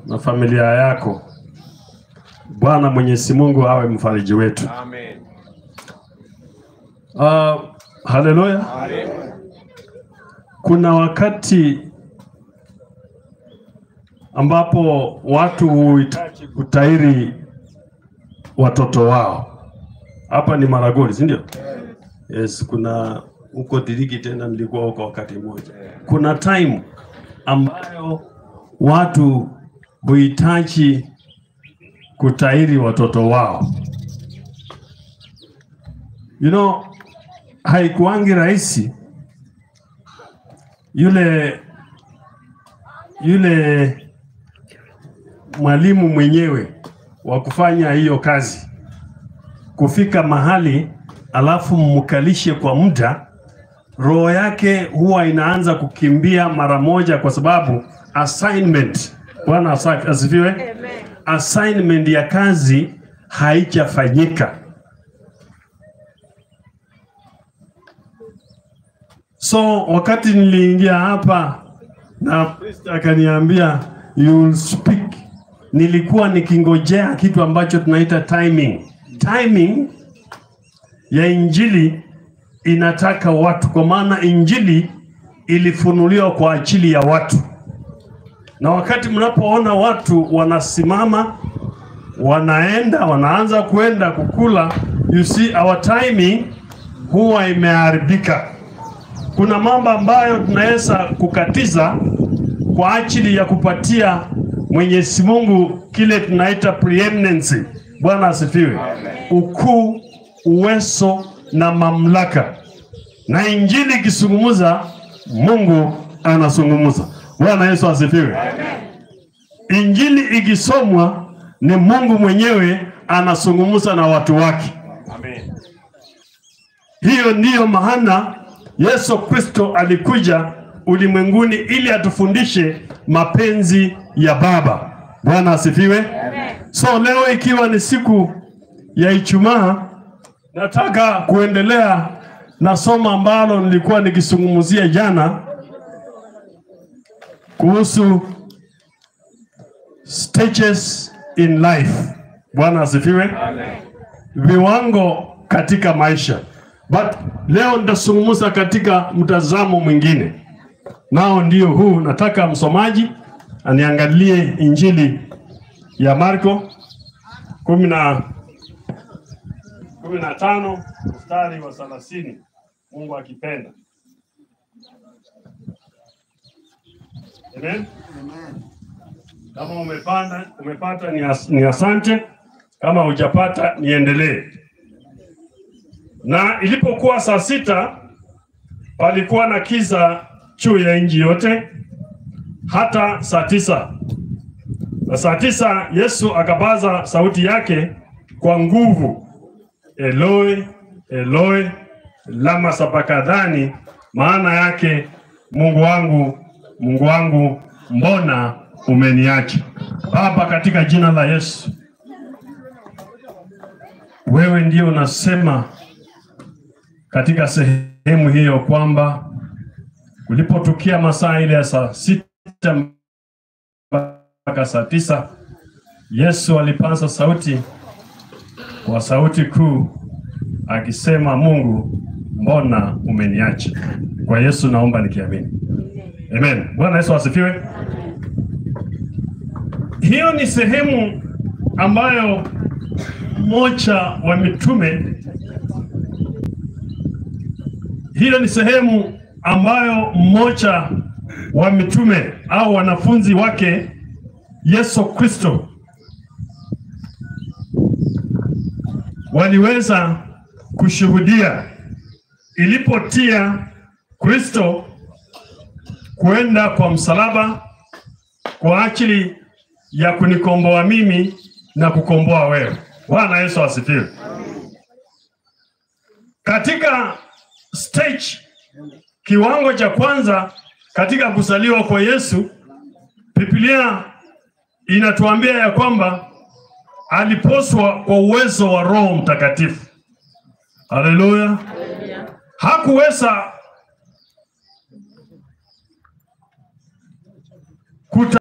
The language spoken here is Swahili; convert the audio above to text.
na familia yako. Bwana Mwenyezi Mungu awe mfariji wetu. Amen. Haleluya. Amen. Kuna wakati ambapo watu huhitaji kutahiri watoto wao. Hapa ni Maragoli, si ndio? Yes, kuna huko Dirigi tena nilikuwa huko wakati mmoja. Kuna time ambayo watu huhitaji kutahiri watoto wao. You know, haikuangi rahisi. Yule mwalimu mwenyewe wa kufanya hiyo kazi kufika mahali alafu mkalishe kwa muda, roho yake huwa inaanza kukimbia mara moja, kwa sababu assignment, Bwana asifiwe, assignment ya kazi haijafanyika. So wakati niliingia hapa na priest akaniambia you will speak, nilikuwa nikingojea kitu ambacho tunaita timing. Timing ya injili inataka watu, kwa maana injili ilifunuliwa kwa ajili ya watu. Na wakati mnapoona watu wanasimama, wanaanza kwenda kukula, you see our timing huwa imeharibika. Kuna mambo ambayo tunaweza kukatiza kwa ajili ya kupatia Mwenyezi Mungu kile tunaita preeminence. Bwana asifiwe. Ukuu, uwezo na mamlaka. Na injili ikizungumza, Mungu anazungumza. Bwana Yesu asifiwe. Injili ikisomwa, ni Mungu mwenyewe anazungumza na watu wake. Amen. Hiyo ndiyo maana Yesu Kristo alikuja ulimwenguni ili atufundishe mapenzi ya Baba. Bwana asifiwe. So leo ikiwa ni siku ya Ijumaa, nataka kuendelea na somo ambalo nilikuwa nikizungumzia jana kuhusu stages in life. Bwana asifiwe. Viwango katika maisha. But leo nitazungumza katika mtazamo mwingine. Nao ndio huu, nataka msomaji aniangalie Injili ya Marko 15 mstari wa 30, Mungu akipenda. Amen. Kama umepata ni asante, kama hujapata niendelee. Na ilipokuwa saa 6, palikuwa na kiza juu ya nchi yote hata saa 9. Na saa 9 Yesu akapaza sauti yake kwa nguvu, Eloi, Eloi, lama sabakthani, maana yake Mungu wangu, Mungu wangu, mbona umeniacha? Baba, katika jina la Yesu, wewe ndio unasema katika sehemu hiyo kwamba ulipotukia masaa ile ya saa 6 mpaka saa 9, Yesu alipaza sauti kwa sauti kuu akisema, Mungu, mbona umeniacha? Kwa Yesu naomba nikiamini. Amen. Bwana Yesu asifiwe. Hiyo ni sehemu ambayo mmoja wa mitume, hiyo ni sehemu ambayo mmoja wa mitume au wanafunzi wake Yesu Kristo waliweza kushuhudia ilipotia Kristo kwenda kwa msalaba kwa ajili ya kunikomboa mimi na kukomboa wewe. Bwana Yesu asifiwe. Katika stage, kiwango cha kwanza katika kuzaliwa kwa Yesu, Biblia inatuambia ya kwamba aliposwa kwa uwezo wa Roho Mtakatifu. Haleluya. Hakuweza